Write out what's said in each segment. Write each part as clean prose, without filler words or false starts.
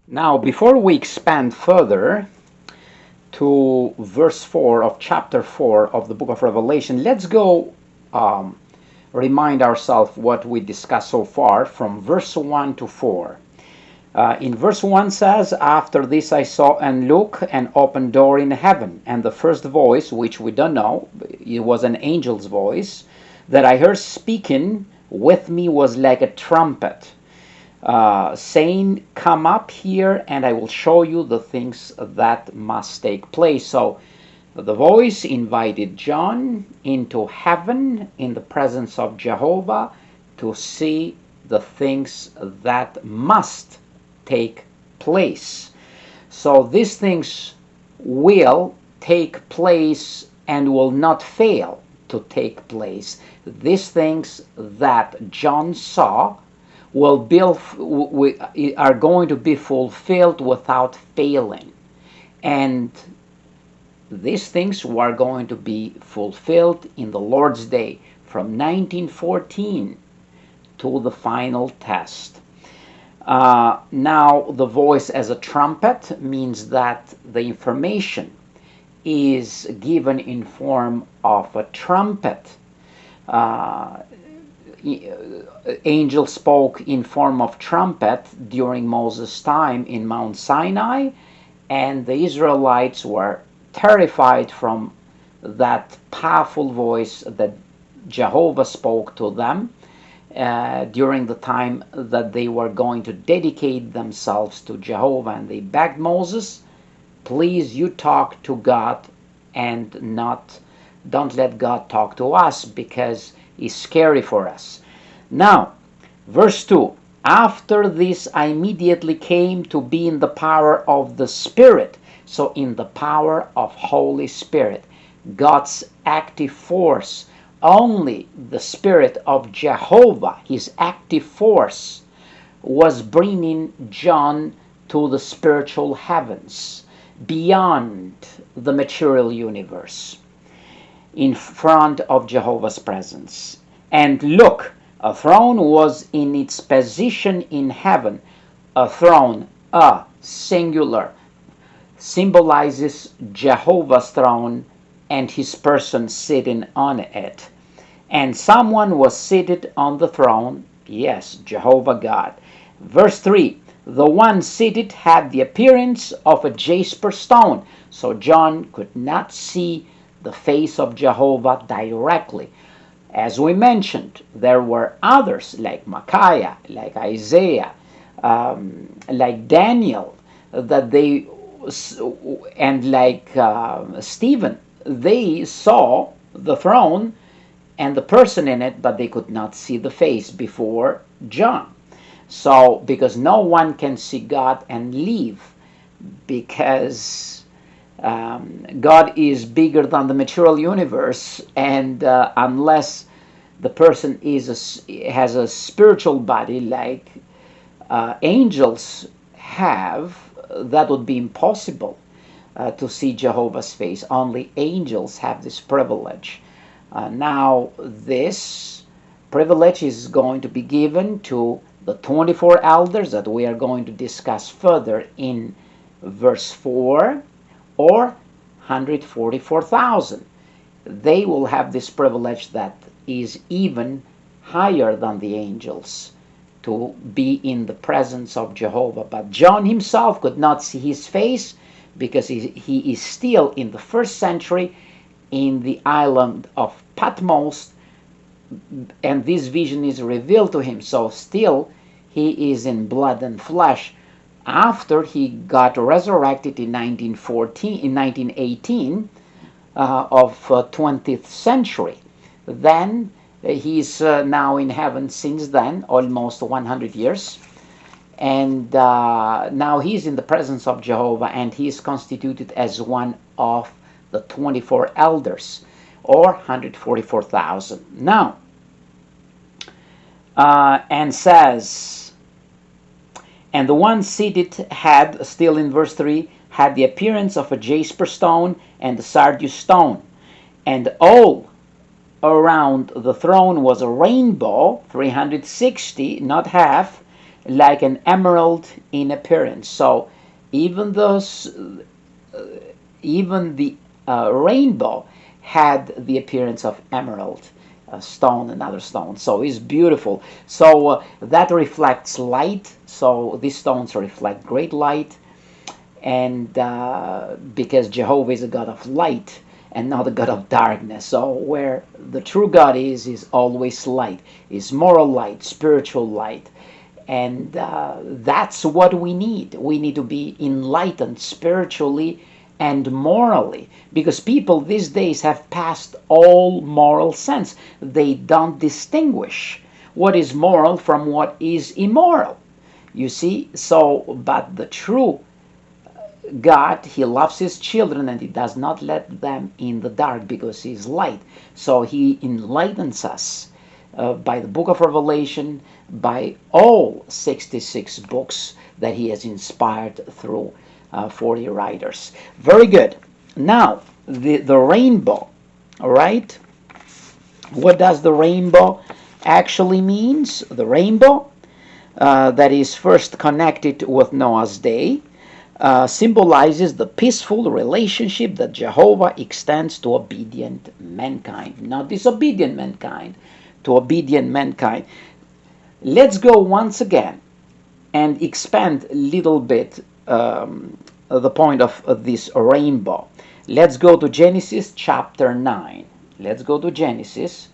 Now, before we expand further to verse 4 of chapter 4 of the book of Revelation, let's go um, remind ourselves what we discussed so far from verse 1 to 4. In verse 1 says, "After this I saw and look an open door in heaven, and the first voice, which we don't know, it was an angel's voice, that I heard speaking with me was like a trumpet, saying, 'Come up here, and I will show you the things that must take place.'" So the voice invited John into heaven in the presence of Jehovah to see the things that must take place. So these things will take place and will not fail to take place. These things that John saw are going to be fulfilled without failing. And these things are going to be fulfilled in the Lord's day from 1914 to the final test. Now, the voice as a trumpet means that the information is given in form of a trumpet. Uh, Angel spoke in form of trumpet during Moses' time in Mount Sinai, and the Israelites were terrified from that powerful voice that Jehovah spoke to them during the time that they were going to dedicate themselves to Jehovah. And they begged Moses, "Please, you talk to God and don't let God talk to us, because it's scary for us." Now, verse 2, "After this I immediately came to be in the power of the Spirit." So in the power of Holy Spirit, God's active force. Only the Spirit of Jehovah, his active force, was bringing John to the spiritual heavens, beyond the material universe, in front of Jehovah's presence. "And look, a throne was in its position in heaven." A throne, a singular, symbolizes Jehovah's throne and his person sitting on it. "And someone was seated on the throne," yes, Jehovah God. Verse 3, "The one seated had the appearance of a jasper stone." So John could not see the face of Jehovah directly. As we mentioned, there were others like Micaiah, like Isaiah, like Daniel, that they and like Stephen, they saw the throne and the person in it, but they could not see the face before John. So, because no one can see God and live, because God is bigger than the material universe, and unless the person has a spiritual body like angels have, that would be impossible to see Jehovah's face. Only angels have this privilege. Now, this privilege is going to be given to the 24 elders that we are going to discuss further in verse 4, or 144,000. They will have this privilege that is even higher than the angels, to be in the presence of Jehovah. But John himself could not see his face, because he is still in the first century in the island of Patmos, and this vision is revealed to him. So still he is in blood and flesh. After he got resurrected in 1918 of 20th century, then he's now in heaven since then, almost 100 years. And now he's in the presence of Jehovah, and he is constituted as one of the 24 elders, or 144,000. Now, and says, "And the one seated had," still in verse 3, "had the appearance of a jasper stone and a sardius stone. And all around the throne was a rainbow, 360, not half, like an emerald in appearance. So even those, even the rainbow had the appearance of emerald stone, another stone. So it's beautiful. So that reflects light. So these stones reflect great light, and because Jehovah is a God of light and not a God of darkness. So where the true God is always light, is moral light, spiritual light. And that's what we need. We need to be enlightened spiritually and morally, because people these days have passed all moral sense. They don't distinguish what is moral from what is immoral. You see? So, but the true God, He loves His children and He does not let them in the dark because He is light. So He enlightens us by the book of Revelation, by all 66 books that He has inspired through 40 writers. Very good. Now, the rainbow, all right? What does the rainbow actually means? The rainbow that is first connected with Noah's day symbolizes the peaceful relationship that Jehovah extends to obedient mankind, not disobedient mankind, to obedient mankind. Let's go once again and expand a little bit the point of this rainbow. Let's go to Genesis chapter 9. Let's go to Genesis,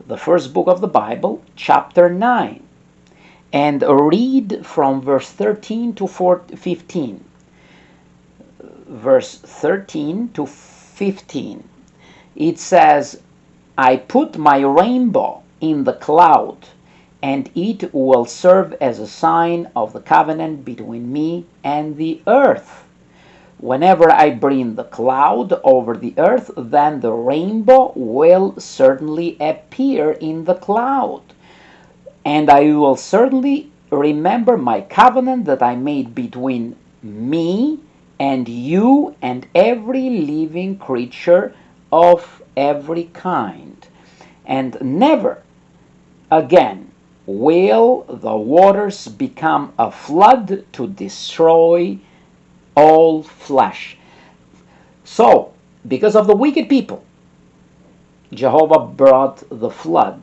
the first book of the Bible, chapter 9. And read from verse 13 to 15. Verse 13 to 15. It says, I put my rainbow in the cloud, and it will serve as a sign of the covenant between me and the earth. Whenever I bring the cloud over the earth, then the rainbow will certainly appear in the cloud. And I will certainly remember my covenant that I made between me and you and every living creature of every kind. And never again will the waters become a flood to destroy all flesh. So, because of the wicked people, Jehovah brought the flood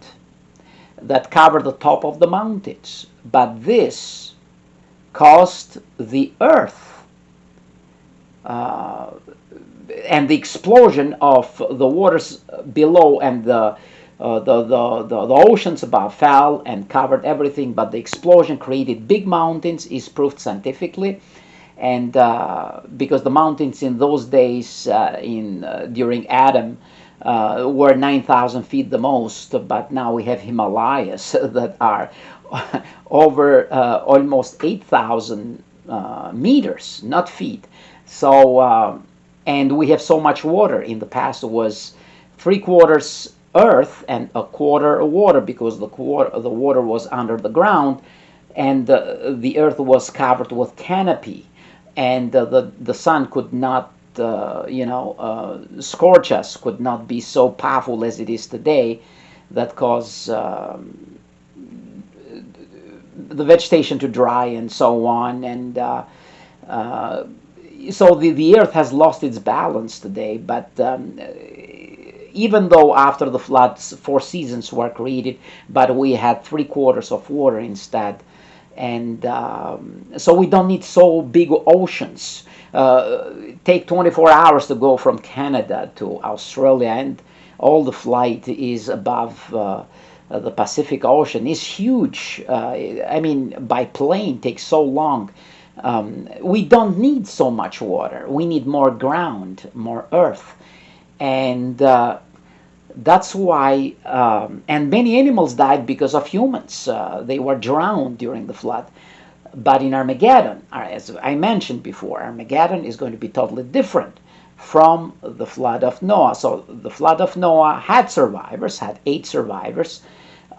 that covered the top of the mountains. But this caused the earth and the explosion of the waters below, and the oceans above fell and covered everything. But the explosion created big mountains, is proved scientifically. And because the mountains in those days, during Adam, were 9,000 feet the most, but now we have Himalayas that are over almost 8,000 meters, not feet. So, and we have so much water. In the past, it was 3/4 earth and 1/4 water, because the water was under the ground, and the earth was covered with canopy, and the sun could not scorch us, could not be so powerful as it is today, that cause the vegetation to dry and so on. And so the earth has lost its balance today. But even though after the floods 4 seasons were created, but we had 3/4 of water instead. And so we don't need so big oceans. Take 24 hours to go from Canada to Australia, and all the flight is above the Pacific Ocean. Is huge. I mean, by plane takes so long. We don't need so much water. We need more ground, more earth. And that's why, and many animals died because of humans. They were drowned during the flood. But in Armageddon, as I mentioned before, Armageddon is going to be totally different from the flood of Noah. So the flood of Noah had survivors, had 8 survivors.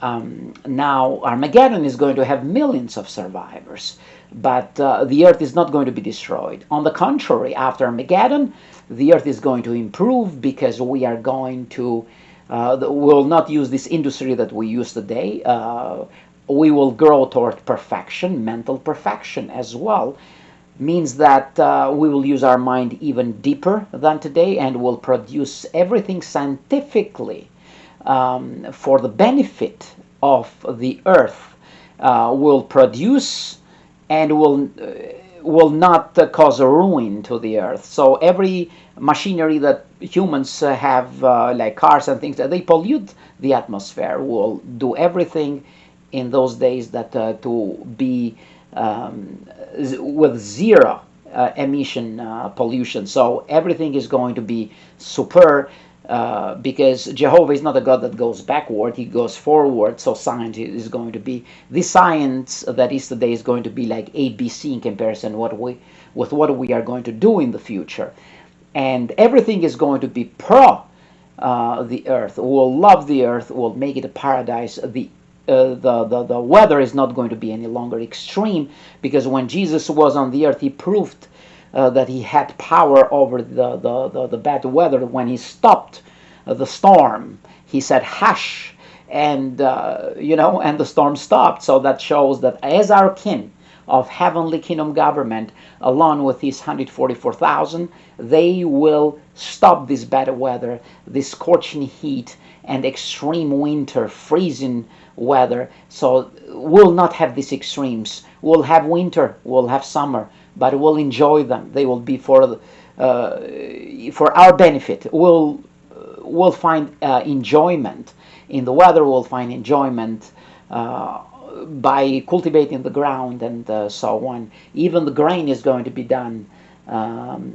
Now Armageddon is going to have millions of survivors, but the earth is not going to be destroyed. On the contrary, after Armageddon, the earth is going to improve, because we are going to, we'll not use this industry that we use today. we will grow toward perfection, mental perfection as well. Means that we will use our mind even deeper than today and will produce everything scientifically for the benefit of the earth. Will produce and will not cause a ruin to the earth. So every machinery that humans have, like cars and things, that they pollute the atmosphere, will do everything in those days that to be with zero emission pollution. So everything is going to be super, because Jehovah is not a God that goes backward, he goes forward. So science is going to be, the science that is today is going to be like ABC in comparison with what we are going to do in the future. And everything is going to be pro the earth. We'll love the earth, we'll make it a paradise. The weather is not going to be any longer extreme, because when Jesus was on the earth, he proved that he had power over the bad weather. When he stopped the storm, he said, "Hush," and and the storm stopped. So that shows that as our king of heavenly kingdom government, along with his 144,000, they will stop this bad weather, this scorching heat and extreme winter, freezing weather. So we'll not have these extremes. We'll have winter, we'll have summer, but we'll enjoy them. They will be for our benefit. We'll find enjoyment in the weather. We'll find enjoyment by cultivating the ground and so on. Even the grain is going to be done,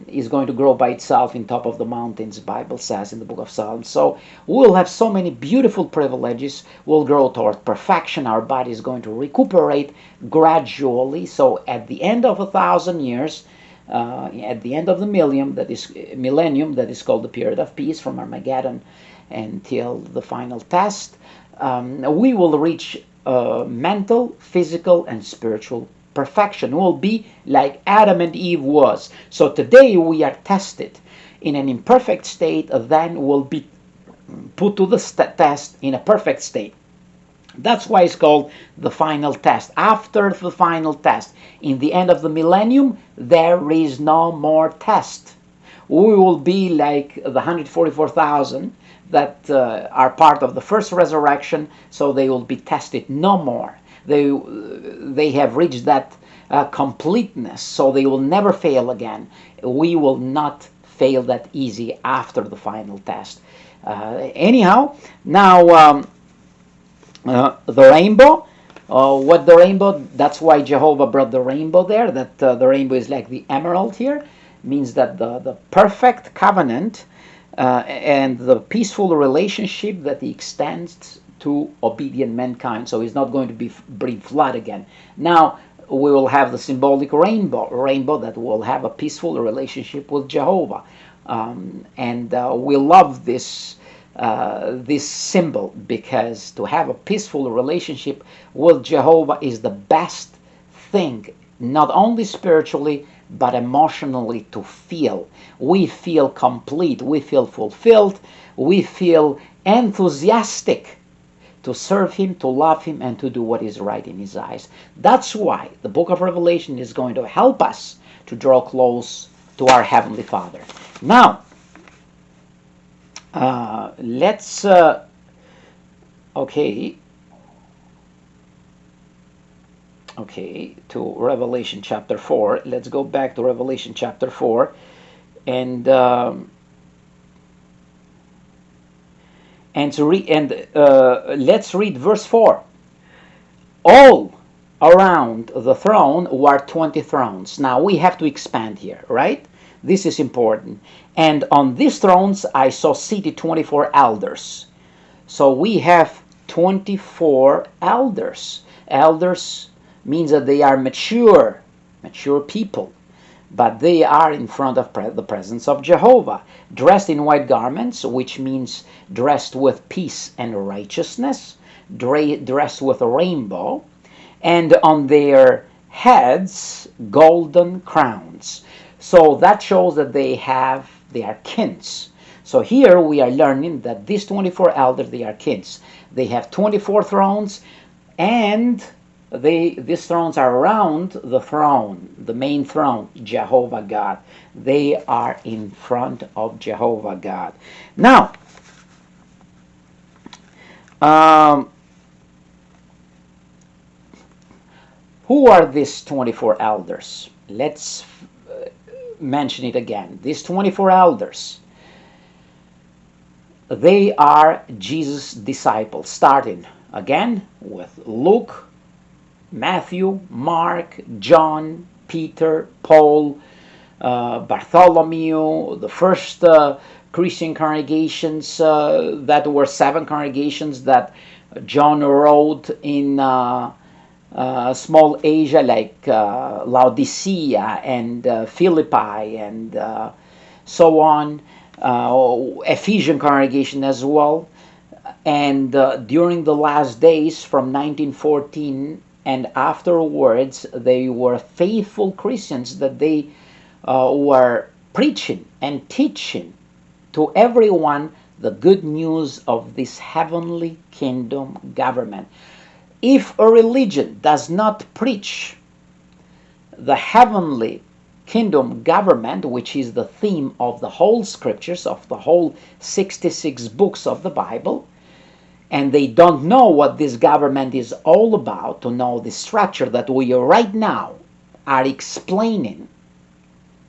is going to grow by itself in top of the mountains, Bible says in the book of Psalms. So we'll have so many beautiful privileges. We'll grow toward perfection. Our body is going to recuperate gradually. So at the end of 1,000 years, at the end of the millennium, that is called the period of peace, from Armageddon until the final test, we will reach mental, physical, and spiritual perfection. Will be like Adam and Eve was. So today we are tested in an imperfect state, then will be put to the test in a perfect state. That's why it's called the final test. After the final test, in the end of the millennium, there is no more test. We will be like the 144,000 that are part of the first resurrection, so they will be tested no more. They have reached that completeness, so they will never fail again. We will not fail that easy after the final test. Anyhow, now the rainbow. What the rainbow? That's why Jehovah brought the rainbow there. That the rainbow is like the emerald here, means that the perfect covenant and the peaceful relationship that he extends to obedient mankind. So he's not going to bring flood again. Now we will have the symbolic rainbow that will have a peaceful relationship with Jehovah, and we love this symbol, because to have a peaceful relationship with Jehovah is the best thing, not only spiritually but emotionally, to feel. We feel complete, we feel fulfilled, we feel enthusiastic to serve him, to love him, and to do what is right in his eyes. That's why the book of Revelation is going to help us to draw close to our Heavenly Father. Now, let's to Revelation chapter 4. Let's go back to Revelation chapter 4, and let's read verse 4. All around the throne were 20 thrones. Now we have to expand here, right? This is important. And on these thrones I saw seated 24 elders. So we have 24 elders. Elders means that they are mature people, but they are in front of the presence of Jehovah, dressed in white garments, which means dressed with peace and righteousness, dressed with a rainbow, and on their heads golden crowns. So that shows that they are kings. So here we are learning that these 24 elders, they are kings. They have 24 thrones. and these thrones are around the throne, the main throne, Jehovah God. They are in front of Jehovah God. Now, um, who are these 24 elders? Let's mention it again. These 24 elders, they are Jesus' disciples, starting again with Luke, Matthew, Mark, John, Peter, Paul, Bartholomew, the first Christian congregations, that were 7 congregations that John wrote in small Asia, like Laodicea and Philippi and so on, Ephesian congregation as well. And during the last days from 1914 and afterwards, they were faithful Christians that they were preaching and teaching to everyone the good news of this heavenly kingdom government. If a religion does not preach the heavenly kingdom government, which is the theme of the whole scriptures, of the whole 66 books of the Bible, and they don't know what this government is all about, to know the structure that we right now are explaining,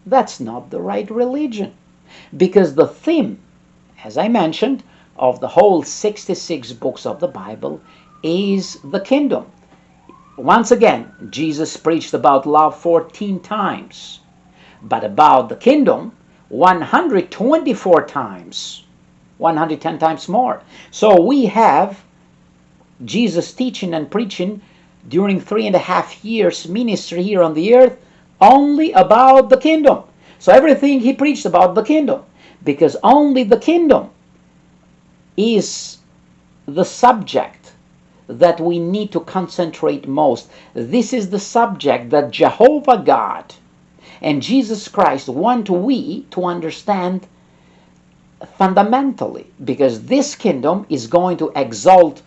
that's not the right religion. Because the theme, as I mentioned, of the whole 66 books of the Bible is the kingdom. Once again, Jesus preached about love 14 times, but about the kingdom 124 times. 110 times more. So we have Jesus teaching and preaching during 3.5 years ministry here on the earth only about the kingdom. So everything he preached about the kingdom, because only the kingdom is the subject that we need to concentrate most. This is the subject that Jehovah God and Jesus Christ want we to understand fundamentally, because this kingdom is going to exalt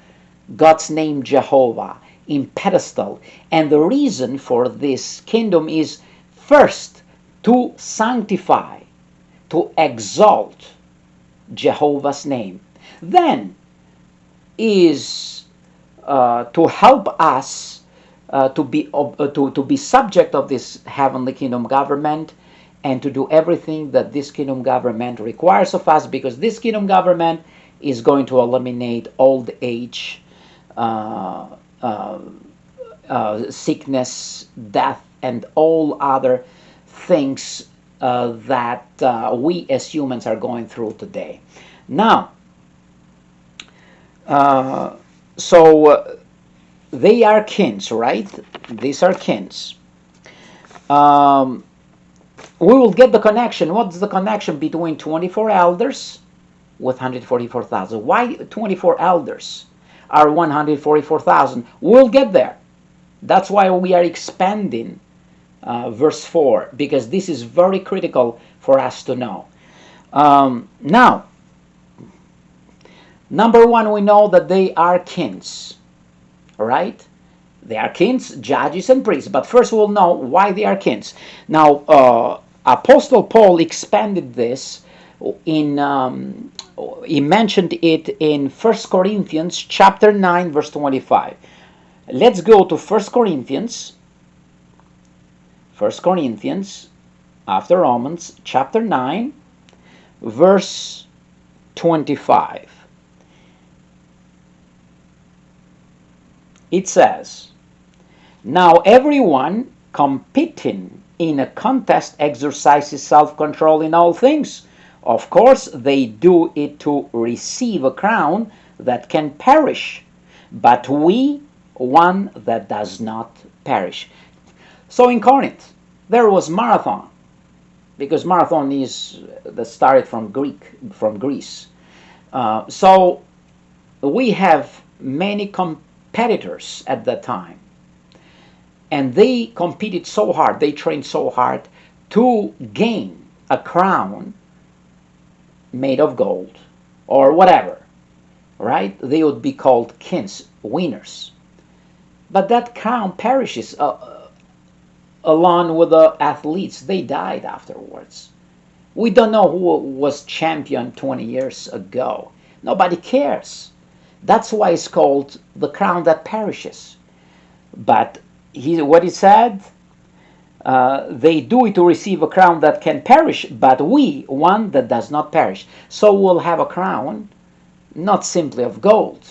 God's name Jehovah in pedestal, and the reason for this kingdom is first to sanctify, to exalt Jehovah's name, then is to help us to be subject of this heavenly kingdom government, and to do everything that this kingdom government requires of us, because this kingdom government is going to eliminate old age, sickness, death, and all other things that we as humans are going through today. Now, so they are kings, right? These are kings. We will get the connection. What's the connection between 24 elders with 144,000? Why 24 elders are 144,000? We'll get there. That's why we are expanding verse 4, because this is very critical for us to know. Now, number one, we know that they are kings, right? They are kings, judges, and priests. But first we'll know why they are kings. Now, Apostle Paul expanded this in, he mentioned it in 1 Corinthians chapter 9, verse 25. Let's go to 1 Corinthians after Romans, chapter 9, verse 25. It says, "Now everyone competing in a contest exercises self-control in all things. Of course, they do it to receive a crown that can perish, but we one that does not perish." So in Corinth, there was marathon, because marathon is that started from Greece. So we have many competitors at that time, and they competed so hard, they trained so hard to gain a crown made of gold or whatever, right? They would be called kings, winners. But that crown perishes along with the athletes. They died afterwards. We don't know who was champion 20 years ago. Nobody cares. That's why it's called the crown that perishes. But what he said, they do it to receive a crown that can perish, but we, one that does not perish. So we'll have a crown, not simply of gold.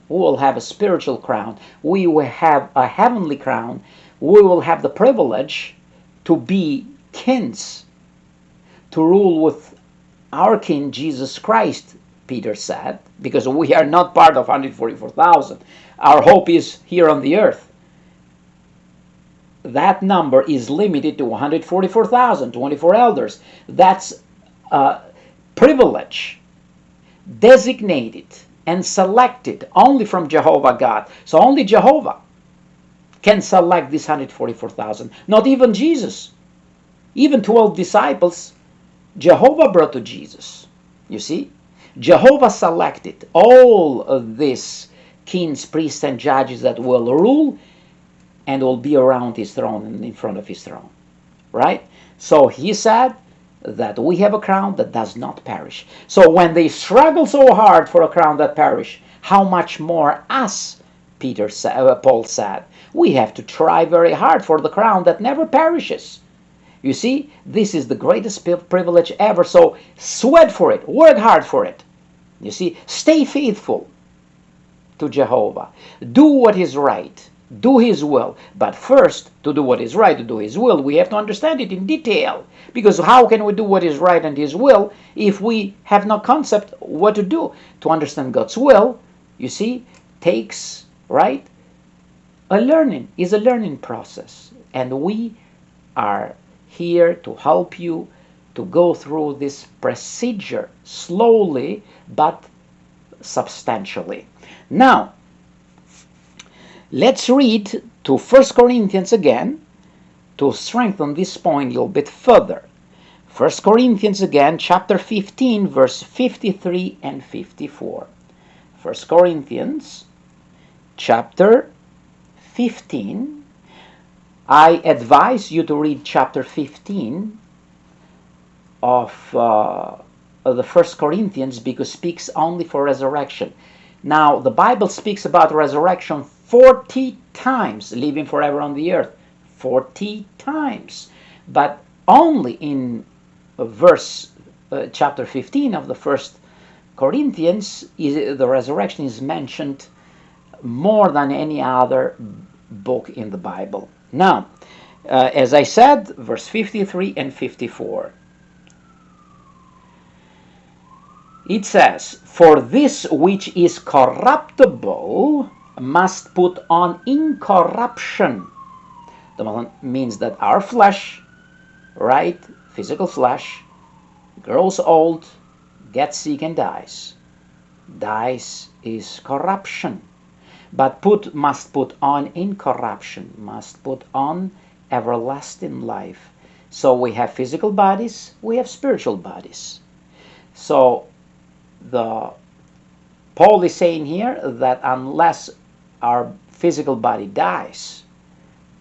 We will have a spiritual crown. We will have a heavenly crown. We will have the privilege to be kings, to rule with our King Jesus Christ, Peter said, because we are not part of 144,000. Our hope is here on the earth. That number is limited to 144,000, 24 elders. That's a privilege, designated and selected only from Jehovah God. So only Jehovah can select these 144,000, not even Jesus. Even 12 disciples, Jehovah brought to Jesus. You see? Jehovah selected all of these kings, priests, and judges that will rule and will be around his throne and in front of his throne. Right? So he said that we have a crown that does not perish. So when they struggle so hard for a crown that perish, how much more us, Paul said, we have to try very hard for the crown that never perishes. You see, this is the greatest privilege ever. So sweat for it, work hard for it. You see, stay faithful to Jehovah. Do what is right. Do his will. But first, to do what is right, to do his will, we have to understand it in detail. Because how can we do what is right and his will if we have no concept what to do? To understand God's will, you see, takes, right, a learning process. And we are here to help you to go through this procedure slowly but substantially. Now, let's read to 1 Corinthians again to strengthen this point a little bit further. 1 Corinthians again, chapter 15, verse 53 and 54. 1 Corinthians chapter 15. I advise you to read chapter 15 of the 1 Corinthians because it speaks only for resurrection. Now, the Bible speaks about resurrection 40 times, living forever on the earth. 40 times. But only in chapter 15 of the 1 Corinthians, the resurrection is mentioned more than any other book in the Bible. Now, as I said, verse 53 and 54. It says, "For this which is corruptible must put on incorruption." That means that our flesh, right, physical flesh, grows old, gets sick and dies. Dies is corruption. But must put on incorruption, must put on everlasting life. So we have physical bodies, we have spiritual bodies. So Paul is saying here that unless our physical body dies,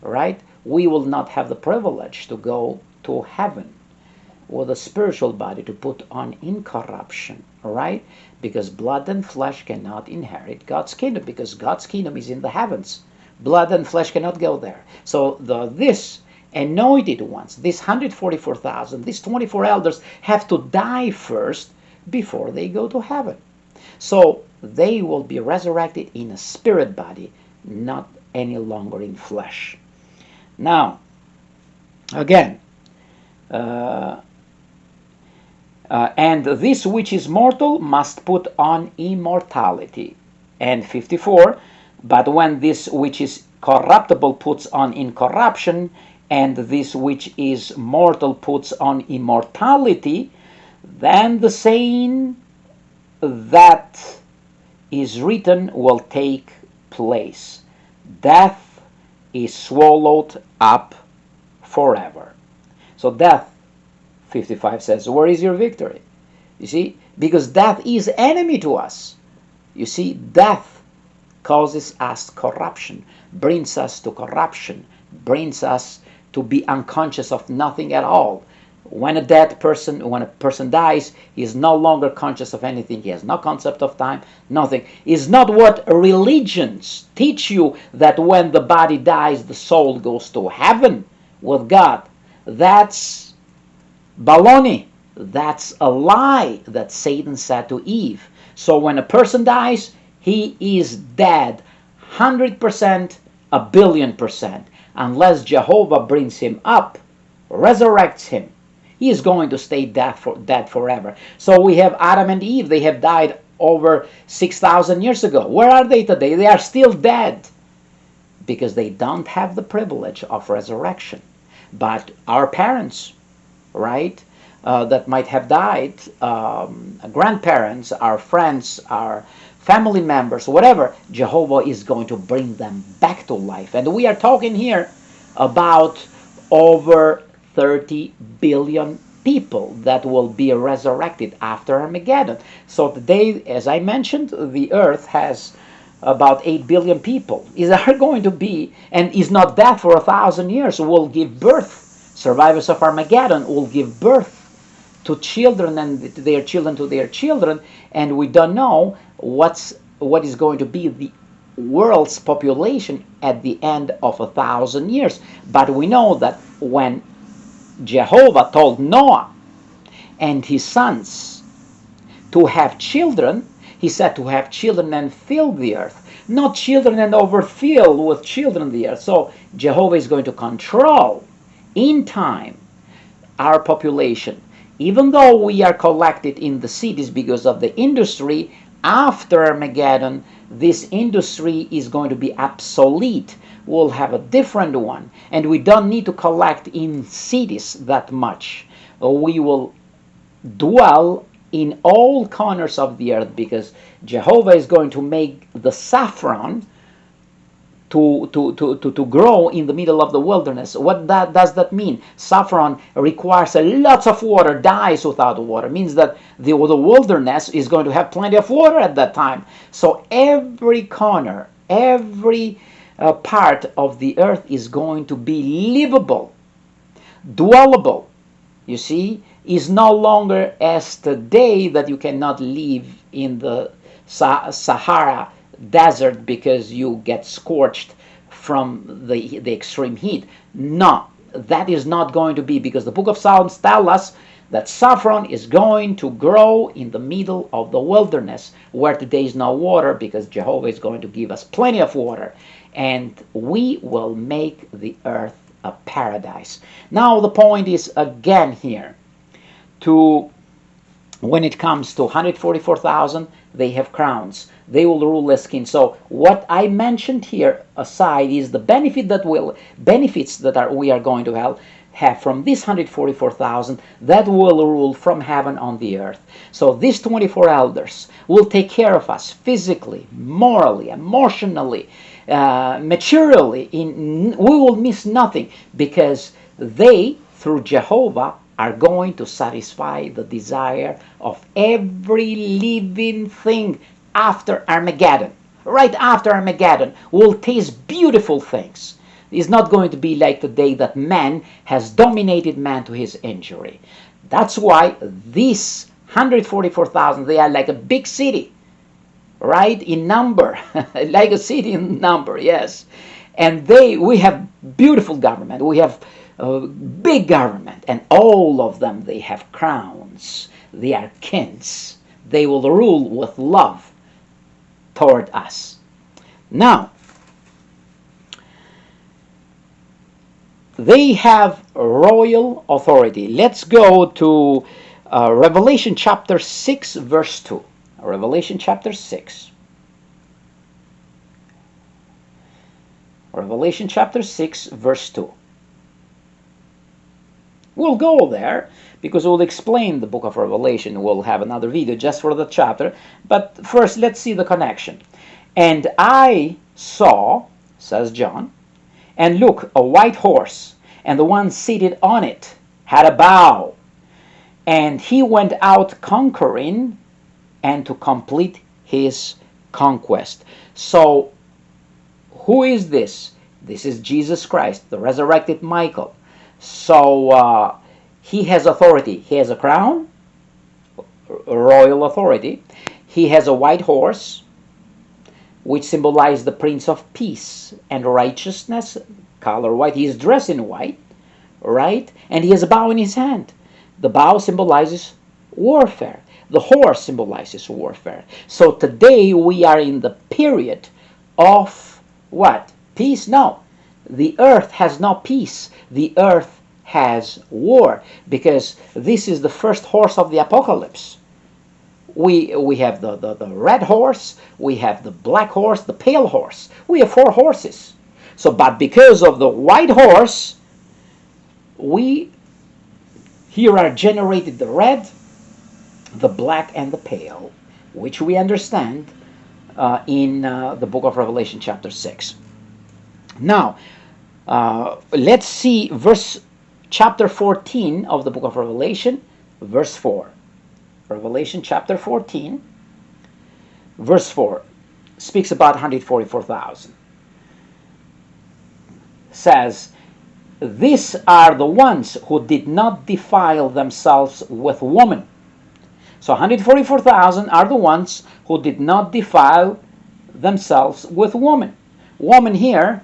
right, we will not have the privilege to go to heaven with a spiritual body, to put on incorruption, right? Because blood and flesh cannot inherit God's kingdom, because God's kingdom is in the heavens. Blood and flesh cannot go there. So this anointed ones, these 144,000, these 24 elders have to die first before they go to heaven. So they will be resurrected in a spirit body, not any longer in flesh. Now, again, and this which is mortal must put on immortality. And 54, but when this which is corruptible puts on incorruption, and this which is mortal puts on immortality, then the saying that is written will take place. Death is swallowed up forever. So death, 55 says, where is your victory? You see, because death is enemy to us. You see, death causes us corruption, brings us to corruption, brings us to be unconscious of nothing at all. When a person dies, he is no longer conscious of anything. He has no concept of time, nothing. It's not what religions teach you, that when the body dies, the soul goes to heaven with God. That's baloney. That's a lie that Satan said to Eve. So when a person dies, he is dead 100%, a billion percent. Unless Jehovah brings him up, resurrects him, he is going to stay dead forever. So we have Adam and Eve. They have died over 6,000 years ago. Where are they today? They are still dead because they don't have the privilege of resurrection. But our parents, right, that might have died, grandparents, our friends, our family members, whatever, Jehovah is going to bring them back to life. And we are talking here about over 30 billion people that will be resurrected after Armageddon. So today, as I mentioned, the earth has about 8 billion people. Is there going to be, and is not dead for 1,000 years, will give birth. Survivors of Armageddon will give birth to children and their children, and we don't know what is going to be the world's population at the end of 1,000 years. But we know that when Jehovah told Noah and his sons to have children, he said to have children and fill the earth, not children and overfill with children the earth. So Jehovah is going to control in time our population. Even though we are collected in the cities because of the industry, after Armageddon, this industry is going to be obsolete. We'll have a different one, and we don't need to collect in cities that much. We will dwell in all corners of the earth because Jehovah is going to make the saffron to grow in the middle of the wilderness. What does that mean? Saffron requires a lot of water, dies without water. It means that the wilderness is going to have plenty of water at that time. So every corner, every part of the earth is going to be livable, dwellable. You see, is no longer as today that you cannot live in the Sahara desert because you get scorched from the extreme heat. No, that is not going to be, because the book of Psalms tells us that saffron is going to grow in the middle of the wilderness where today is no water, because Jehovah is going to give us plenty of water, and we will make the earth a paradise. Now the point is again here, to when it comes to 144,000, they have crowns. They will rule as king. So what I mentioned here aside is the benefits that we are going to have from this 144,000 that will rule from heaven on the earth. So these 24 elders will take care of us physically, morally, emotionally, materially. We will miss nothing, because they, through Jehovah, are going to satisfy the desire of every living thing after Armageddon. Right after Armageddon, we'll taste beautiful things. It's not going to be like today that man has dominated man to his injury. That's why these 144,000, they are like a big city, right, in number, like a city in number, yes. And we have beautiful government, we have big government, and all of them, they have crowns, they are kings, they will rule with love toward us. Now, they have royal authority. Let's go to Revelation chapter 6 verse 2. Revelation chapter 6. Revelation chapter 6 verse 2. We'll go there because we'll explain the book of Revelation. We'll have another video just for the chapter. But first, let's see the connection. And I saw, says John, and look, a white horse, and the one seated on it had a bow. And he went out conquering and to complete his conquest. So who is this? This is Jesus Christ, the resurrected Michael. So he has authority. He has a crown, royal authority. He has a white horse, which symbolizes the Prince of Peace and righteousness, color white. He is dressed in white, right? And he has a bow in his hand. The bow symbolizes warfare. The horse symbolizes warfare. So today we are in the period of what? Peace? No. The earth has no peace. The earth has war, because this is the first horse of the apocalypse. We have the red horse, we have the black horse, the pale horse. We have 4 horses. So, but because of the white horse, we here are generated the red, the black, and the pale, which we understand in the book of Revelation chapter 6. Now, let's see chapter 14 of the book of Revelation, verse 4. Revelation chapter 14, verse 4, speaks about 144,000. Says, these are the ones who did not defile themselves with woman. So 144,000 are the ones who did not defile themselves with woman. Woman here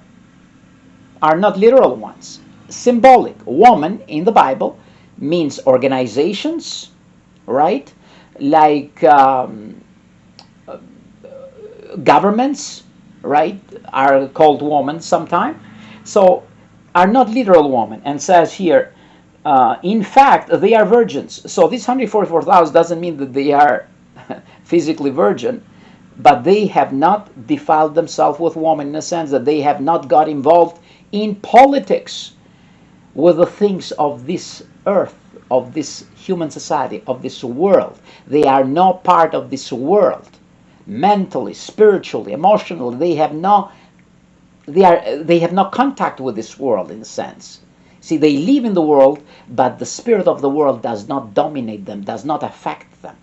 are not literal ones. Symbolic. Woman in the Bible means organizations, right? Like governments, right, are called women sometime. So are not literal women. And says here, in fact, they are virgins. So this 144,000 doesn't mean that they are physically virgin, but they have not defiled themselves with women, in the sense that they have not got involved in politics with the things of this earth, of this human society, of this world. They are no part of this world. Mentally, spiritually, emotionally, they have no contact with this world, in a sense. See, they live in the world, but the spirit of the world does not dominate them, does not affect them.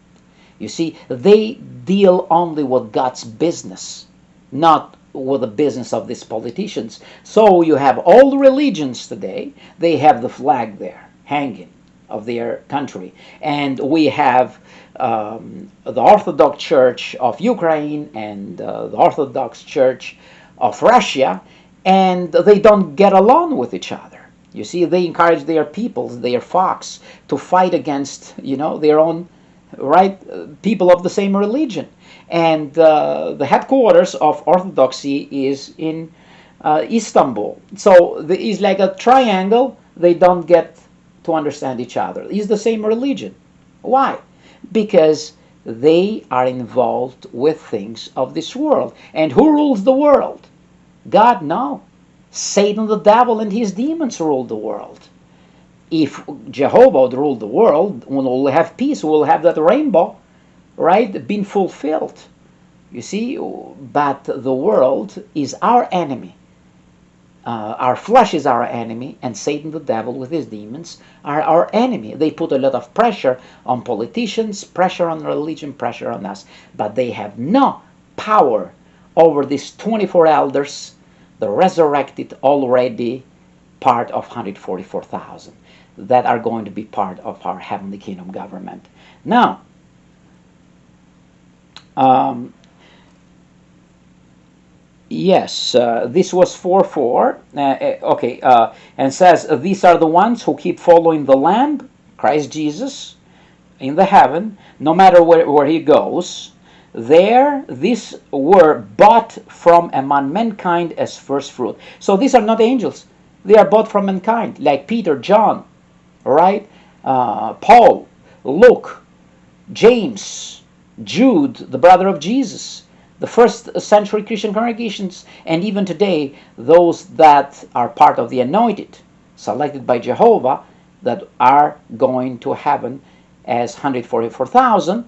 You see, they deal only with God's business, not with the business of these politicians. So you have all the religions today, they have the flag there hanging of their country. And we have the Orthodox Church of Ukraine and the Orthodox Church of Russia, and they don't get along with each other. You see, they encourage their peoples, their folks, to fight against, their own people of the same religion. And the headquarters of Orthodoxy is in Istanbul. So it's like a triangle. They don't get to understand each other. It's the same religion. Why? Because they are involved with things of this world. And who rules the world? God? No. Satan, the devil, and his demons rule the world. If Jehovah would rule the world, we'll have peace, we'll have that rainbow, right, being fulfilled. You see, but the world is our enemy. Our flesh is our enemy, and Satan, the devil, with his demons, are our enemy. They put a lot of pressure on politicians, pressure on religion, pressure on us, but they have no power over these 24 elders, the resurrected already part of 144,000 that are going to be part of our heavenly kingdom government. Now, yes, this was 4:4. And says, these are the ones who keep following the Lamb, Christ Jesus, in the heaven, no matter where he goes. These were bought from among mankind as first fruit. So these are not angels. They are bought from mankind, like Peter, John, right? Paul, Luke, James, Jude, the brother of Jesus, the first century Christian congregations, and even today, those that are part of the anointed, selected by Jehovah, that are going to heaven as 144,000.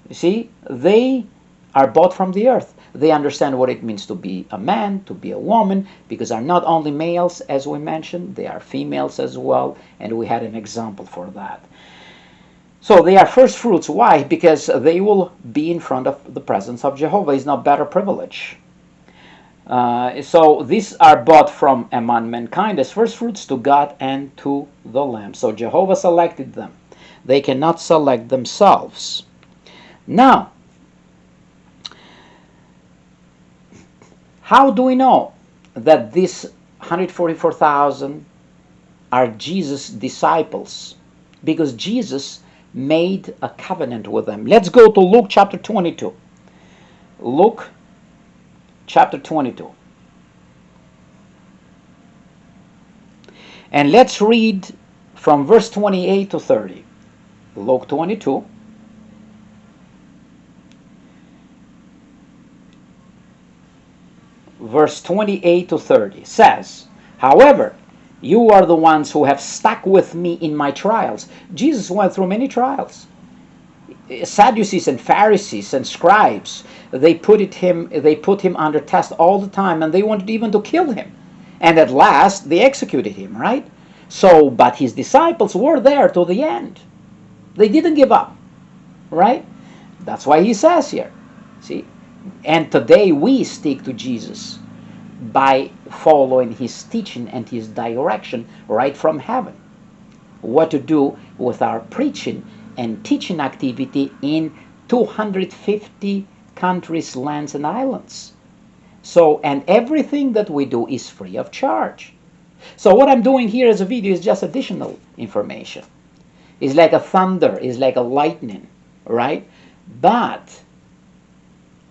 You see, they are bought from the earth. They understand what it means to be a man, to be a woman, because are not only males, as we mentioned, they are females as well, and we had an example for that. So they are first fruits. Why? Because they will be in front of the presence of Jehovah. It's not better privilege. So these are bought from among mankind as first fruits to God and to the Lamb. So Jehovah selected them. They cannot select themselves. Now, how do we know that these 144,000 are Jesus' disciples? Because Jesus made a covenant with them. Let's go to Luke chapter 22. Luke chapter 22. And let's read from verse 28 to 30. Luke 22. Verse 28 to 30 says, however, you are the ones who have stuck with me in my trials. Jesus went through many trials. Sadducees and Pharisees and scribes, they put him under test all the time, and they wanted even to kill him. And at last they executed him, right? So, but his disciples were there to the end. They didn't give up, right? That's why he says here, see? And today we stick to Jesus by following his teaching and his direction right from heaven. What to do with our preaching and teaching activity in 250 countries, lands, and islands. So, and everything that we do is free of charge. So what I'm doing here as a video is just additional information. It's like a thunder, it's like a lightning, right? But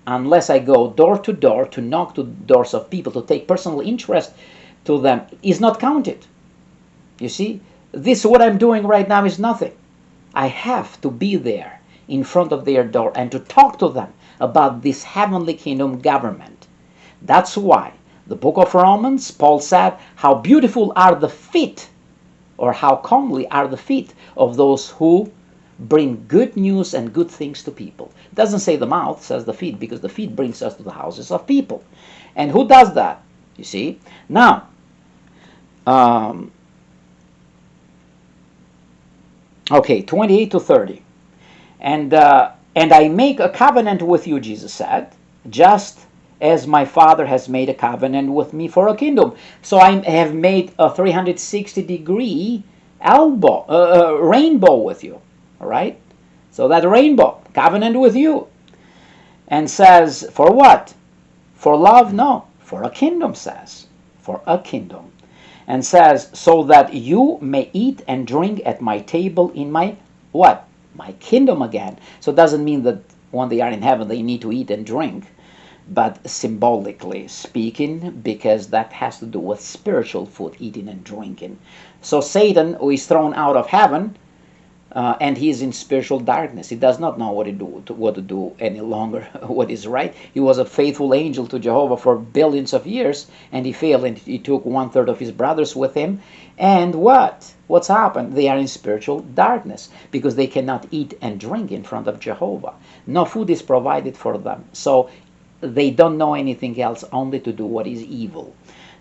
unless I go door to knock to doors of people, to take personal interest to them, is not counted. You see, this what I'm doing right now is nothing. I have to be there in front of their door and to talk to them about this heavenly kingdom government. That's why the book of Romans, Paul said, how beautiful are the feet, or how comely are the feet of those who bring good news and good things to people. It doesn't say the mouth, it says the feet, because the feet brings us to the houses of people. And who does that? You see? Now, okay, 28 to 30. And I make a covenant with you, Jesus said, just as my Father has made a covenant with me for a kingdom. So I have made a 360-degree rainbow with you. All right? So that rainbow, covenant with you. And says, for what? For love? No. For a kingdom, says. For a kingdom. And says, so that you may eat and drink at my table in my, what? My kingdom again. So it doesn't mean that when they are in heaven they need to eat and drink, but symbolically speaking, because that has to do with spiritual food, eating and drinking. So Satan, who is thrown out of heaven, and he is in spiritual darkness. He does not know what to do any longer, what is right. He was a faithful angel to Jehovah for billions of years, and he failed, and he took 1/3 of his brothers with him. And what's happened? They are in spiritual darkness because they cannot eat and drink in front of Jehovah. No food is provided for them, so they don't know anything else, only to do what is evil.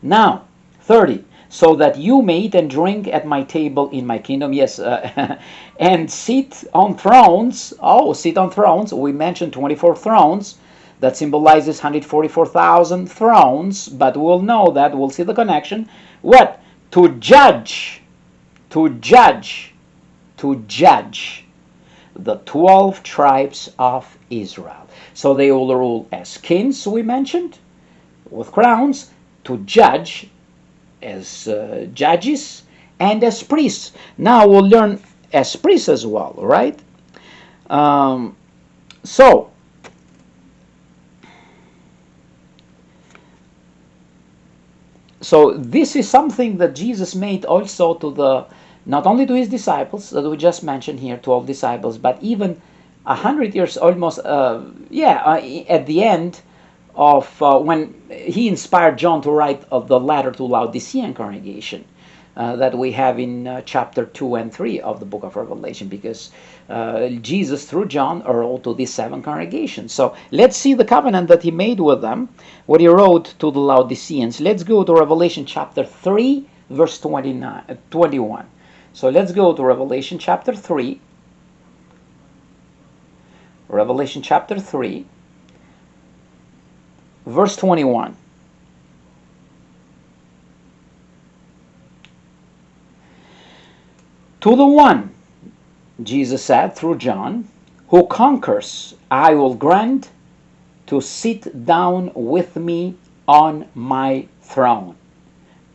Now, 30. So that you may eat and drink at my table in my kingdom, yes, and sit on thrones. Oh, sit on thrones. We mentioned 24 thrones. That symbolizes 144,000 thrones, but we'll know that. We'll see the connection. What? To judge the 12 tribes of Israel. So they will rule as kings, we mentioned, with crowns, to judge as judges, and as priests. Now we'll learn as priests as well, right? So this is something that Jesus made also to the, not only to his disciples that we just mentioned here, 12 disciples, but even 100 years almost, at the end of when he inspired John to write of the letter to Laodicean congregation that we have in chapter 2 and 3 of the book of Revelation, because Jesus through John wrote to these 7 congregations. So let's see the covenant that he made with them, what he wrote to the Laodiceans. Let's go to Revelation chapter 3 verse 21. So let's go to Revelation chapter 3. Revelation chapter 3 verse 21. To the one, Jesus said through John, who conquers, I will grant to sit down with me on my throne,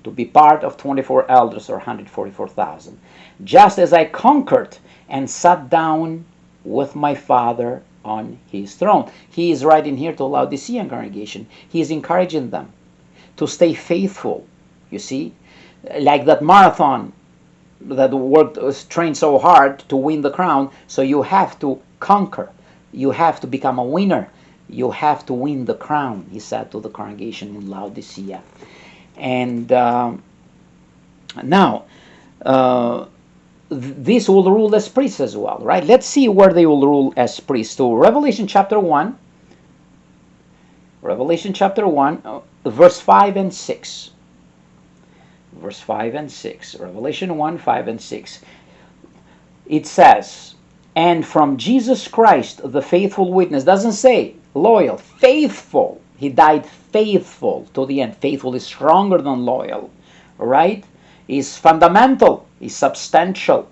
to be part of 24 elders or 144,000, just as I conquered and sat down with my Father on his throne. He is writing here to Laodicean congregation. He is encouraging them to stay faithful, you see, like that marathon that trained so hard to win the crown. So you have to conquer, you have to become a winner, you have to win the crown, he said to the congregation in Laodicea. And now this will rule as priests as well, right? Let's see where they will rule as priests. So Revelation chapter 1, verse 5 and 6. Verse 5 and 6. Revelation 1, 5 and 6. It says, and from Jesus Christ, the faithful witness, doesn't say loyal, faithful. He died faithful to the end. Faithful is stronger than loyal, right? Is fundamental, is substantial.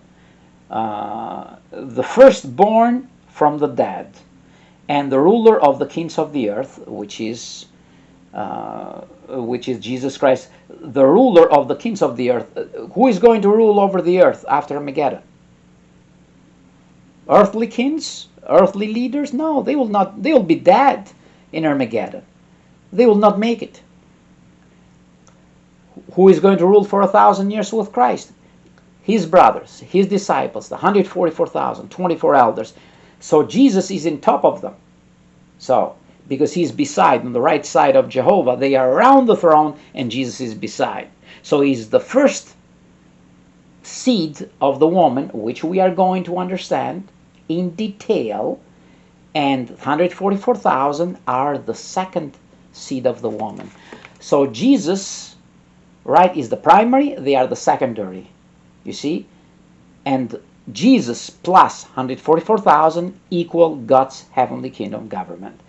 The firstborn from the dead, and the ruler of the kings of the earth, which is Jesus Christ, the ruler of the kings of the earth. Who is going to rule over the earth after Armageddon? Earthly kings? Earthly leaders? No, they will not. They will be dead in Armageddon. They will not make it. Who is going to rule for 1,000 years with Christ? His brothers, his disciples, the 144,000, 24 elders. So Jesus is in top of them. So, because he's beside, on the right side of Jehovah, they are around the throne, and Jesus is beside. So he's the first seed of the woman, which we are going to understand in detail, and 144,000 are the second seed of the woman. So Jesus, right, is the primary, they are the secondary, you see? And Jesus plus 144,000 equal God's heavenly kingdom government.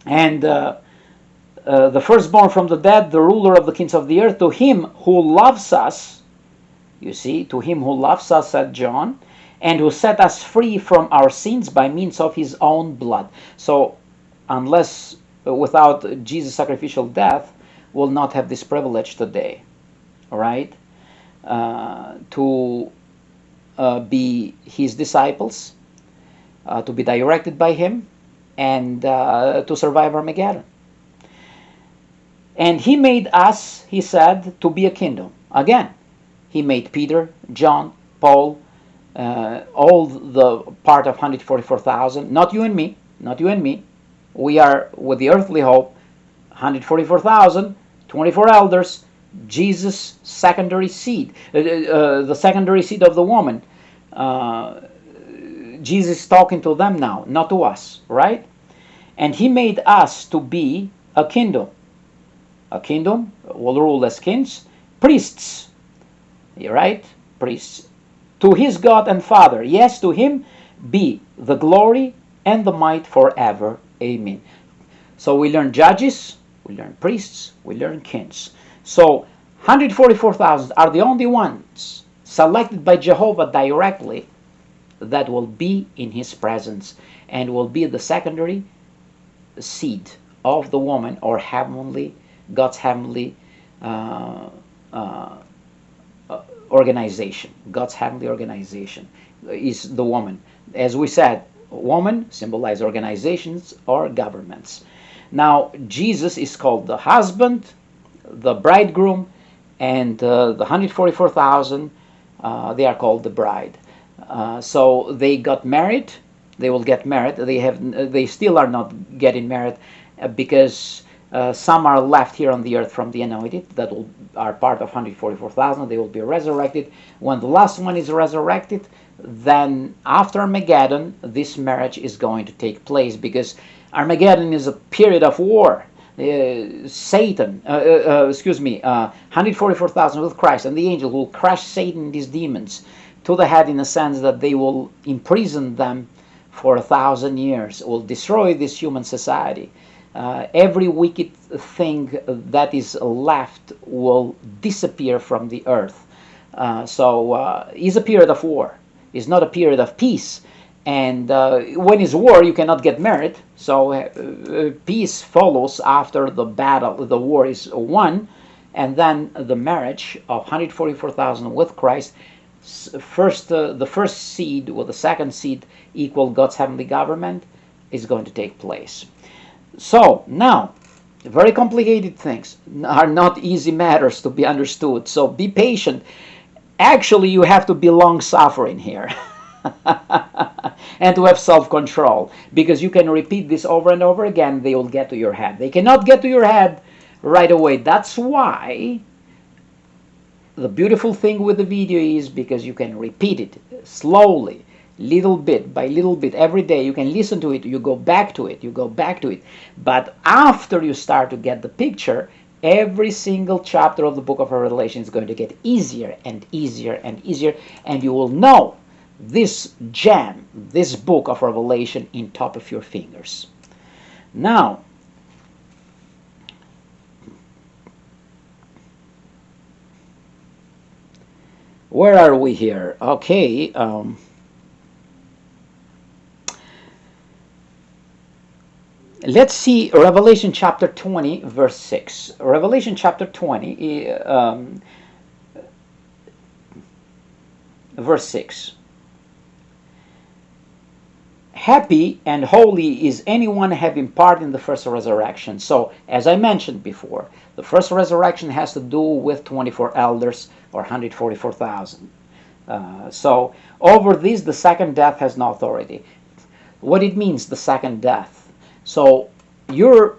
And the firstborn from the dead, the ruler of the kings of the earth, to him who loves us, you see, to him who loves us, said John, and who set us free from our sins by means of his own blood. So, unless, without Jesus' sacrificial death, we'll not have this privilege today, all right? To be his disciples, to be directed by him, and to survive Armageddon. And he made us, he said, to be a kingdom. Again, he made Peter, John, Paul, all the part of 144,000. Not you and me, not you and me. We are with the earthly hope, 144,000, 24 elders, Jesus' secondary seed, the secondary seed of the woman. Jesus is talking to them now, not to us, right? And he made us to be a kingdom. A kingdom will rule as kings, priests, right? Priests. To his God and Father, yes, to him be the glory and the might forever. Amen. So we learn judges, we learn priests, we learn kings. So 144,000 are the only ones selected by Jehovah directly that will be in his presence and will be the secondary seed of the woman, or heavenly, God's heavenly organization. God's heavenly organization is the woman. As we said, woman symbolizes organizations or governments. Now, Jesus is called the husband, the bridegroom, and the 144,000, they are called the bride. So they got married. They will get married. They still are not getting married because some are left here on the earth from the anointed that are part of 144,000. They will be resurrected. When the last one is resurrected, then after Armageddon, this marriage is going to take place, because Armageddon is a period of war. 144,000 with Christ and the angel will crush Satan and his demons to the head, in a sense that they will imprison them for 1,000 years, will destroy this human society. Every wicked thing that is left will disappear from the earth. So it's a period of war. It's not a period of peace. And when it's war, you cannot get married. So peace follows after the battle, the war is won, and then the marriage of 144,000 with Christ. The first seed with the second seed equal God's heavenly government is going to take place. So now, very complicated things are not easy matters to be understood. So be patient. Actually, you have to be long-suffering here. And to have self-control, because you can repeat this over and over again, they will get to your head. They cannot get to your head right away. That's why the beautiful thing with the video is because you can repeat it slowly, little bit by little bit, every day. You can listen to it, you go back to it, you go back to it. But after you start to get the picture, every single chapter of the book of Revelation is going to get easier and easier and easier, and you will know this gem, this book of Revelation in top of your fingers. Now, where are we here? Okay. Let's see Revelation chapter 20, verse 6. Revelation chapter 20, verse 6. Happy and holy is anyone having part in the first resurrection. So, as I mentioned before, the first resurrection has to do with 24 elders or 144,000. So, over this, the second death has no authority. What it means, the second death. So, your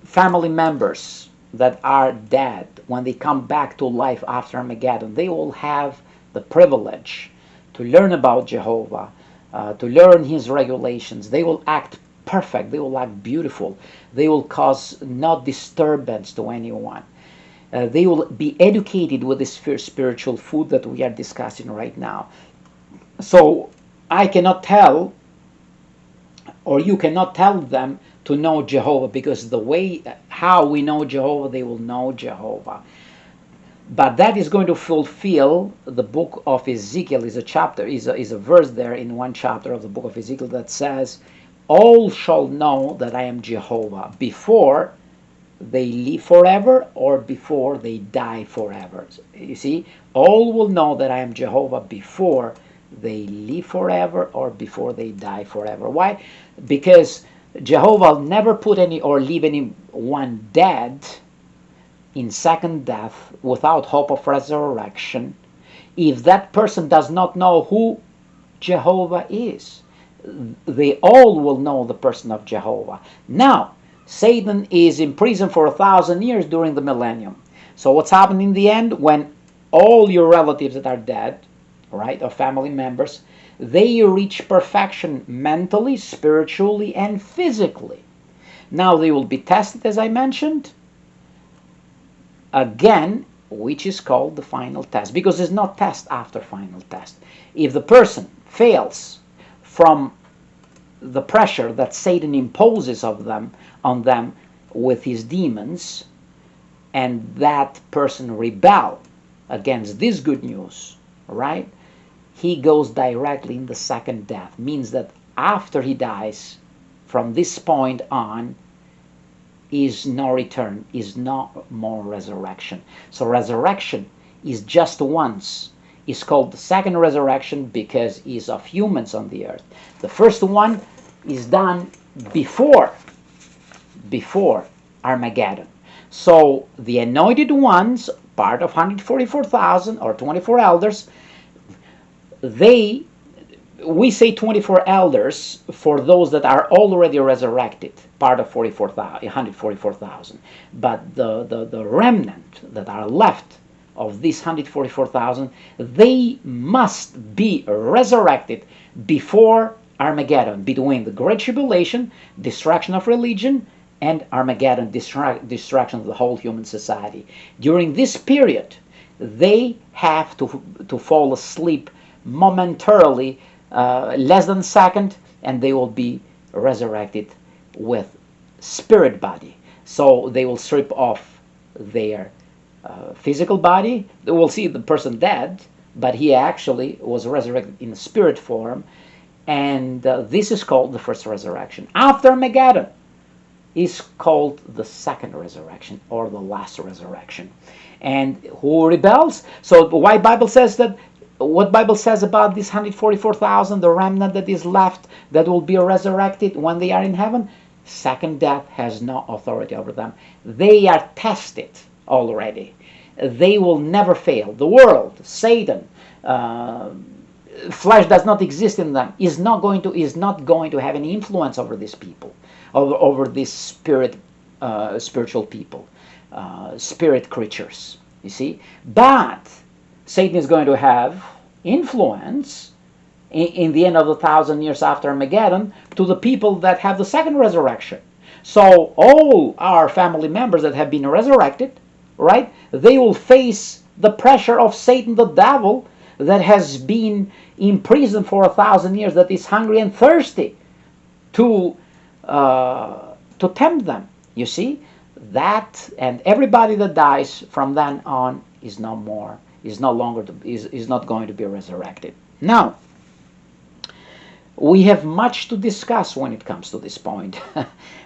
family members that are dead, when they come back to life after Armageddon, they will have the privilege to learn about Jehovah, to learn his regulations. They will act perfect. They will act beautiful. They will cause no disturbance to anyone. They will be educated with this spiritual food that we are discussing right now. So I cannot tell, or you cannot tell them to know Jehovah, because the way how we know Jehovah, they will know Jehovah. But that is going to fulfill the book of Ezekiel. Is a chapter, is a verse there in one chapter of the book of Ezekiel that says, all shall know that I am Jehovah before they live forever or before they die forever. You see, all will know that I am Jehovah before they live forever or before they die forever. Why? Because Jehovah never put any or leave anyone dead in second death without hope of resurrection if that person does not know who Jehovah is. They all will know the person of Jehovah. Now, Satan is in prison for 1,000 years during the millennium. So what's happening in the end? When all your relatives that are dead, right, or family members, they reach perfection mentally, spiritually, and physically. Now they will be tested, as I mentioned, again, which is called the final test, because there's no test after final test. If the person fails from the pressure that Satan imposes on them with his demons, and that person rebel against this good news, right, he goes directly in the second death. Means that after he dies, from this point on, is no return, is no more resurrection. So resurrection is just once. It's called the second resurrection because it's of humans on the earth. The first one is done before Armageddon. So the anointed ones, part of 144,000 or 24 elders, we say 24 elders for those that are already resurrected, part of 144,000. But the remnant that are left of these 144,000, they must be resurrected before Armageddon, between the Great Tribulation, destruction of religion, and Armageddon, destruction of the whole human society. During this period, they have to fall asleep momentarily, less than a second, and they will be resurrected with spirit body. So they will strip off their physical body. We'll see the person dead, but he actually was resurrected in a spirit form, and this is called the first resurrection. After Armageddon is called the second resurrection or the last resurrection. And who rebels? So why Bible says that? What Bible says about this 144,000, the remnant that is left that will be resurrected when they are in heaven? Second death has no authority over them. They are tested already. They will never fail. The world, Satan, flesh does not exist in them. Is not going to have any influence over these people, over these spiritual people, spirit creatures. You see, but Satan is going to have influence in the end of the 1,000 years after Armageddon to the people that have the second resurrection. So all our family members that have been resurrected, right, they will face the pressure of Satan, the devil, that has been imprisoned for 1,000 years, that is hungry and thirsty to tempt them. You see, that, and everybody that dies from then on is no more, is no longer, is not going to be resurrected. Now, we have much to discuss when it comes to this point.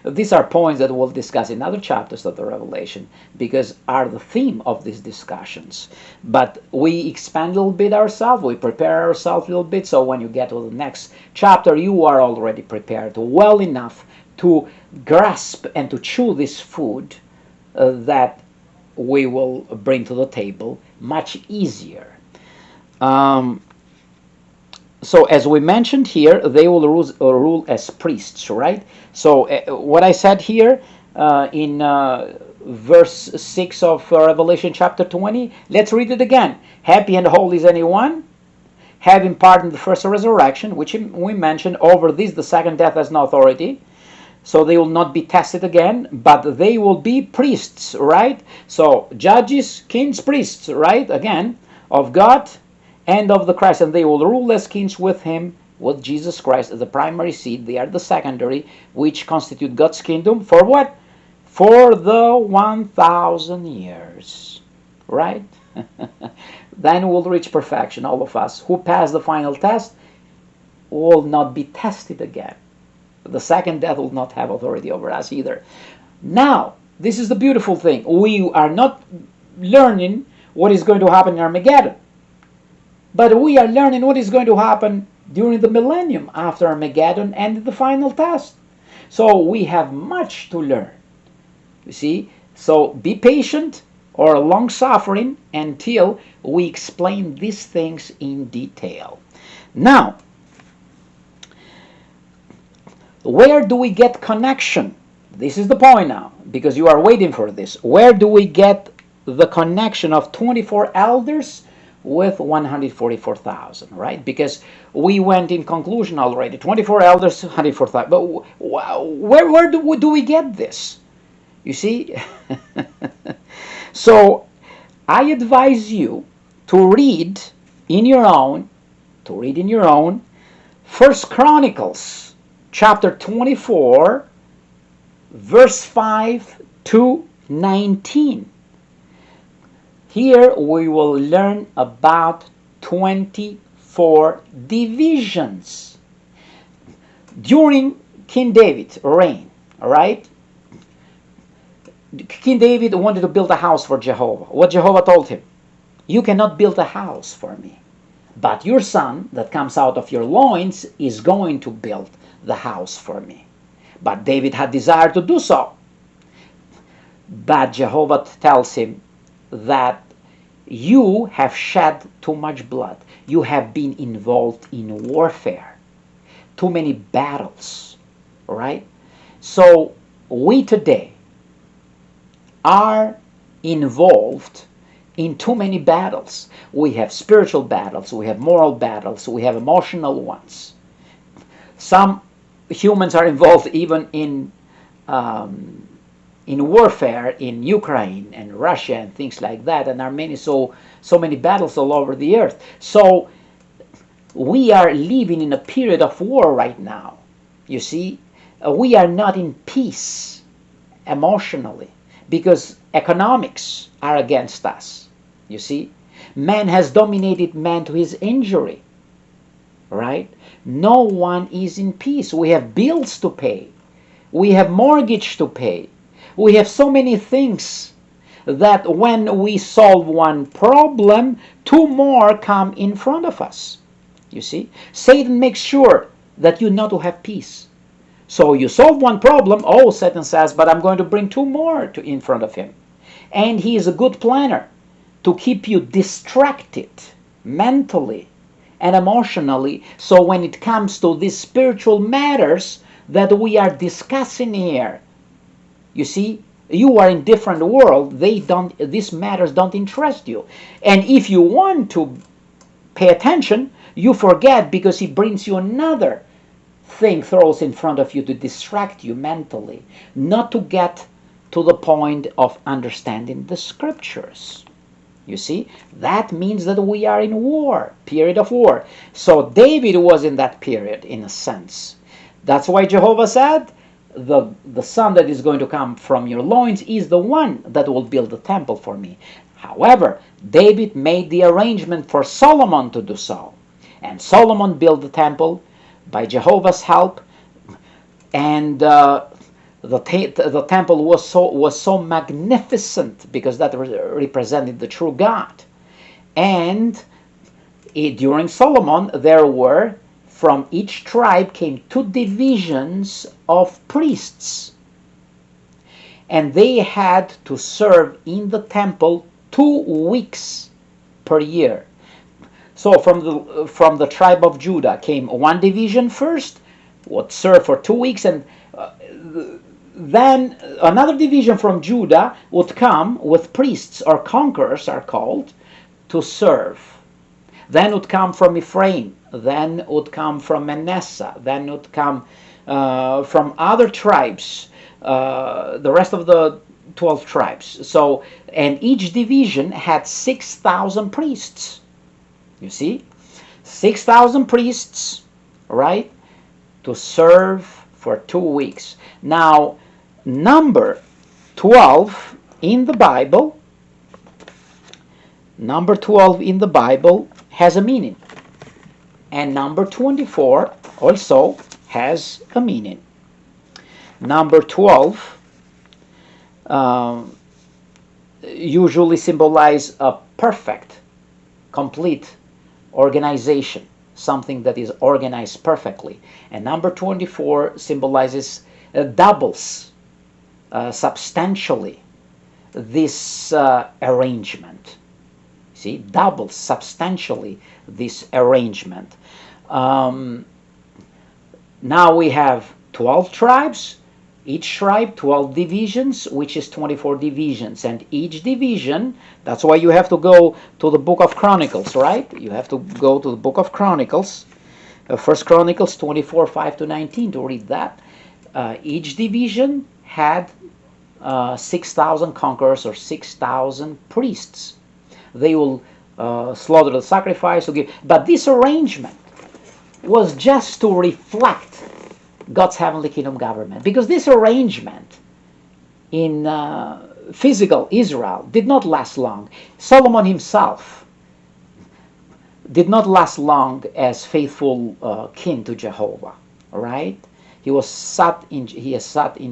These are points that we'll discuss in other chapters of the Revelation, because are the theme of these discussions. But we expand a little bit ourselves, we prepare ourselves a little bit, so when you get to the next chapter, you are already prepared well enough to grasp and to chew this food that we will bring to the table much easier. So as we mentioned here, they will rule as priests, right? So what I said here in verse 6 of Revelation chapter 20, let's read it again. Happy and holy is anyone having part in the first resurrection, which we mentioned. Over this, the second death has no authority. So they will not be tested again, but they will be priests, right? So judges, kings, priests, right? Again, of God and of the Christ, and they will rule as kings with him, with Jesus Christ as the primary seed. They are the secondary, which constitute God's kingdom. For what? For the 1,000 years, right? Then we'll reach perfection, all of us. Who pass the final test will not be tested again. The second death will not have authority over us either. Now, this is the beautiful thing. We are not learning what is going to happen in Armageddon, but we are learning what is going to happen during the millennium after Armageddon and the final test. So we have much to learn. You see? So be patient or long-suffering until we explain these things in detail. Now, where do we get connection? This is the point now, because you are waiting for this. Where do we get the connection of 24 elders with 144,000, right? Because we went in conclusion already. 24 elders, 144,000. But where do we get this? You see? So I advise you to read in your own, First Chronicles chapter 24, verse 5 to 19. Here we will learn about 24 divisions. During King David's reign, all right? King David wanted to build a house for Jehovah. What Jehovah told him? You cannot build a house for me, but your son that comes out of your loins is going to build the house for me. But David had desire to do so. But Jehovah tells him that you have shed too much blood. You have been involved in warfare. Too many battles. Right? So we today are involved in too many battles. We have spiritual battles, we have moral battles, we have emotional ones. Some humans are involved even in warfare in Ukraine and Russia and things like that, and there are so many battles all over the earth. So we are living in a period of war right now. You see, we are not in peace emotionally, because Economics are against us. You see? Man has dominated man to his injury. Right? No one is in peace. We have bills to pay. We have mortgage to pay. We have so many things that when we solve one problem, two more come in front of us. You see? Satan makes sure that you not to have peace. So you solve one problem, oh, Satan says, but I'm going to bring two more in front of him. And he is a good planner to keep you distracted mentally and emotionally. So when it comes to these spiritual matters that we are discussing here, you see, you are in different world. These matters don't interest you. And if you want to pay attention, you forget because he brings you another thing, throws in front of you to distract you mentally, not to get to the point of understanding the scriptures. You see, that means that we are in war, period of war. So David was in that period, in a sense. That's why Jehovah said, the son that is going to come from your loins is the one that will build the temple for me. However, David made the arrangement for Solomon to do so. And Solomon built the temple by Jehovah's help. And the temple was so magnificent because that represented the true God. And during Solomon, there were, from each tribe came 2 divisions of priests. And they had to serve in the temple 2 weeks per year. So from the tribe of Judah came 1 division first, would serve for 2 weeks, and then another division from Judah would come with priests, or concurs are called, to serve. Then would come from Ephraim, then would come from Manasseh, then would come from other tribes, the rest of the 12 tribes. So, and each division had 6,000 priests. You see? 6,000 priests, right? To serve for 2 weeks. Now, number 12 in the Bible, has a meaning. And number 24 also has a meaning. Number 12 usually symbolize a perfect, complete organization, something that is organized perfectly. And number 24 symbolizes doubles substantially this arrangement. See, doubles substantially this arrangement. Now we have 12 tribes, each tribe 12 divisions, which is 24 divisions, and each division, that's why you have to go to the book of Chronicles, right? You have to go to the book of Chronicles, 1 Chronicles 24, 5 to 19 to read that. Each division had 6,000 conquerors or 6,000 priests. They will slaughter the sacrifice, but this arrangement was just to reflect God's heavenly kingdom government, because this arrangement in physical Israel did not last long. Solomon himself did not last long as faithful king to Jehovah, right? He has sat in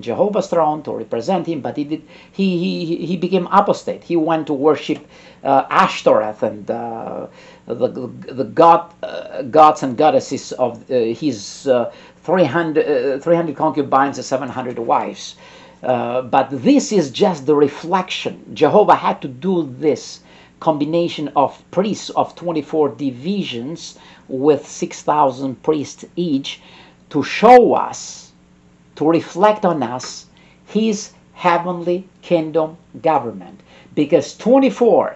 Jehovah's throne to represent him, but he became apostate. He went to worship Ashtoreth and the gods and goddesses of his 300 concubines and 700 wives. But this is just the reflection. Jehovah had to do this combination of priests of 24 divisions with 6,000 priests each, to show us, to reflect on us, his heavenly kingdom government. Because 24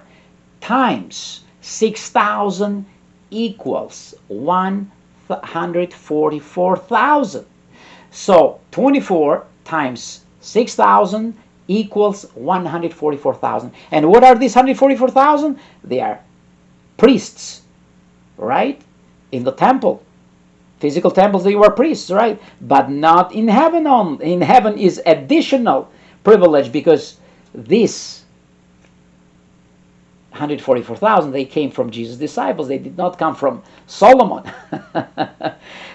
times 6,000 equals 144,000. So 24 times 6,000 equals 144,000. And what are these 144,000? They are priests, right? In the temple. Physical temples, they were priests, right? But not in heaven only. In heaven is additional privilege, because This 144,000, they came from Jesus' disciples. They did not come from Solomon.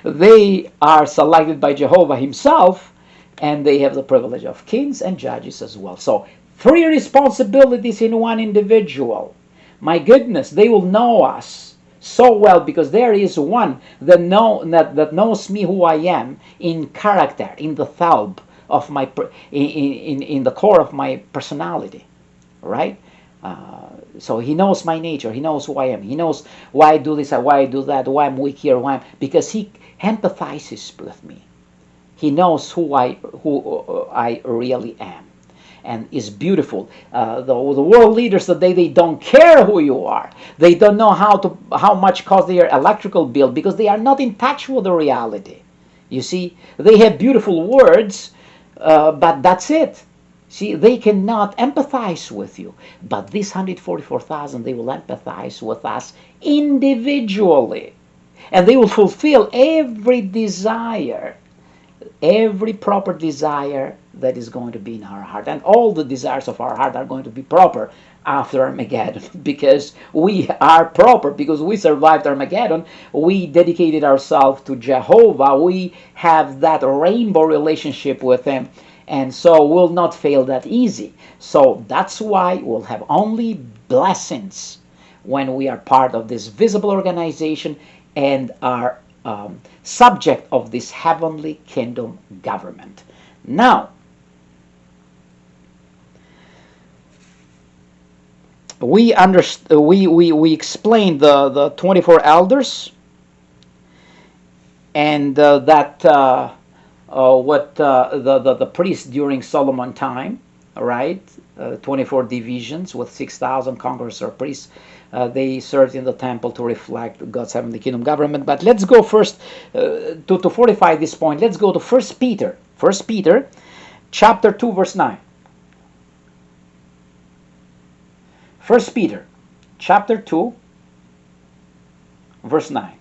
They are selected by Jehovah himself, and they have the privilege of kings and judges as well. So 3 responsibilities in one individual. My goodness, they will know us so well, because there is one that knows me who I am in character, in the thought of my in the core of my personality, right? So he knows my nature. He knows who I am. He knows why I do this, why I do that, why I'm weak here, because he empathizes with me. He knows who I really am, and is beautiful. The world leaders today, they don't care who you are. They don't know how much cost their electrical bill, because they are not in touch with the reality. You see, they have beautiful words, but that's it. See, they cannot empathize with you. But these 144,000, they will empathize with us individually. And they will fulfill every desire, every proper desire that is going to be in our heart. And all the desires of our heart are going to be proper after Armageddon, because we are proper, because we survived Armageddon. We dedicated ourselves to Jehovah. We have that rainbow relationship with him. And so we'll not fail that easy. So that's why we'll have only blessings when we are part of this visible organization and are subject of this heavenly kingdom government. Now, we explained the 24 elders, and that what the priests during Solomon time, right? 24 divisions with 6,000 conquerors or priests. They served in the temple to reflect God's heavenly kingdom government. But let's go first to fortify this point. Let's go to 1 Peter. 1 Peter, chapter 2, verse 9. 1 Peter, chapter 2, verse 9.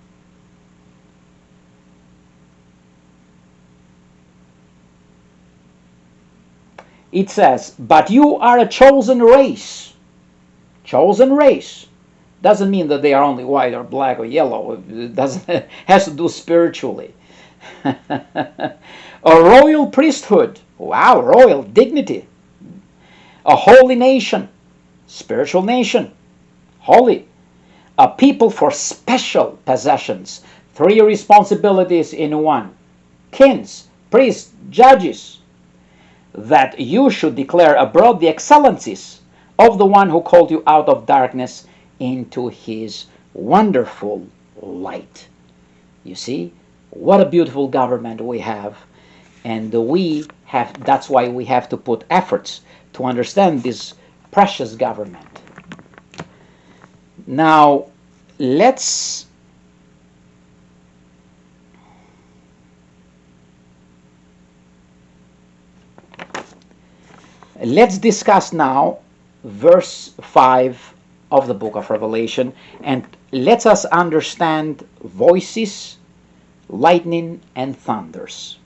It says, but you are a chosen race. Chosen race. Doesn't mean that they are only white or black or yellow. It doesn't has to do spiritually. A royal priesthood. Wow, royal dignity. A holy nation. Spiritual nation. Holy. A people for special possessions. 3 responsibilities in one. Kings, priests, judges. That you should declare abroad the excellencies of the one who called you out of darkness into his wonderful light. You see, what a beautiful government we have. And that's why we have to put efforts to understand this precious government. Now, let's discuss now verse 5 of the book of Revelation, and let us understand voices, lightning, and thunders.